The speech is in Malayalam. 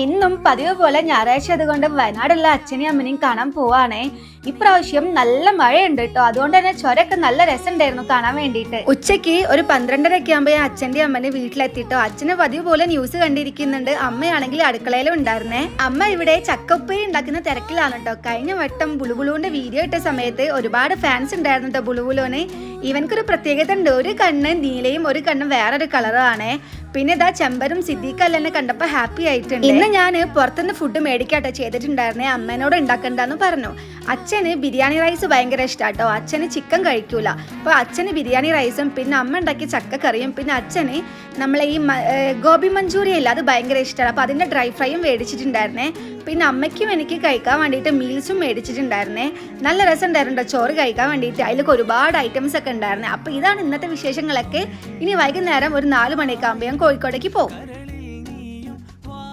ഇന്നും പതിവ് പോലെ ഞായറാഴ്ച അതുകൊണ്ട് വയനാടുള്ള അച്ഛനെയും അമ്മനെയും കാണാൻ പോവാണേ. ഇപ്രാവശ്യം നല്ല മഴയുണ്ട് കേട്ടോ, അതുകൊണ്ട് തന്നെ ചുരമൊക്കെ നല്ല രസമുണ്ടായിരുന്നു കാണാൻ വേണ്ടിയിട്ട്. ഉച്ചയ്ക്ക് ഒരു 12:30 ആകുമ്പോൾ അച്ഛൻ്റെ അമ്മനെ വീട്ടിലെത്തിട്ടോ. അച്ഛനെ പതിവ് പോലെ ന്യൂസ് കണ്ടിരിക്കുന്നുണ്ട്, അമ്മയാണെങ്കിൽ അടുക്കളയിലും ഉണ്ടായിരുന്നേ. അമ്മ ഇവിടെ ചക്കപ്പേരി ഉണ്ടാക്കുന്ന തിരക്കിലാണ് കേട്ടോ. കഴിഞ്ഞ വട്ടം ബുളുബുളുവിന്റെ വീഡിയോ ഇട്ട സമയത്ത് ഒരുപാട് ഫാൻസ് ഉണ്ടായിരുന്നു കേട്ടോ ബുളുബുലുവിന്. ഇവനക്കൊരു പ്രത്യേകത ഉണ്ട്, ഒരു കണ്ണ് നീലയും ഒരു കണ്ണ് വേറൊരു കളറാണേ. പിന്നെ ഇതാ ചെമ്പരും സിദ്ദീഖല്ലെന്നെ കണ്ടപ്പോൾ ഹാപ്പി ആയിട്ടുണ്ട്. ഇന്ന് ഞാൻ പുറത്തുനിന്ന് ഫുഡ് മേടിക്കാട്ടോ ചെയ്തിട്ടുണ്ടായിരുന്നേ, അമ്മേനോട് ഉണ്ടാക്കണ്ടെന്ന് പറഞ്ഞു. അച്ഛന് ബിരിയാണി റൈസ് ഭയങ്കര ഇഷ്ടാട്ടോ, അച്ഛന് ചിക്കൻ കഴിക്കൂല. അപ്പോൾ അച്ഛന് ബിരിയാണി റൈസും പിന്നെ അമ്മ ഉണ്ടാക്കിയ ചക്കക്കറിയും പിന്നെ അച്ഛന് നമ്മളെ ഈ ഗോബി മഞ്ചൂരിയ ഇല്ല അത് ഭയങ്കര ഇഷ്ടമാണ്. അപ്പോൾ അതിൻ്റെ ഡ്രൈ ഫ്രൈയും മേടിച്ചിട്ടുണ്ടായിരുന്നേ. പിന്നെ അമ്മയ്ക്കും എനിക്ക് കഴിക്കാൻ വേണ്ടിയിട്ട് മീൽസും മേടിച്ചിട്ടുണ്ടായിരുന്നേ. നല്ല രസം ഉണ്ടായിരുന്നു ചോറ് കഴിക്കാൻ വേണ്ടിയിട്ട്, അതിലൊക്കെ ഒരുപാട് ഐറ്റംസ് ഒക്കെ ഉണ്ടായിരുന്നേ. അപ്പോൾ ഇതാണ് ഇന്നത്തെ വിശേഷങ്ങളൊക്കെ. ഇനി വൈകുന്നേരം ഒരു 4 മണിയൊക്കെ ആകുമ്പോൾ ഞാൻ കോഴിക്കോടേക്ക് പോകും.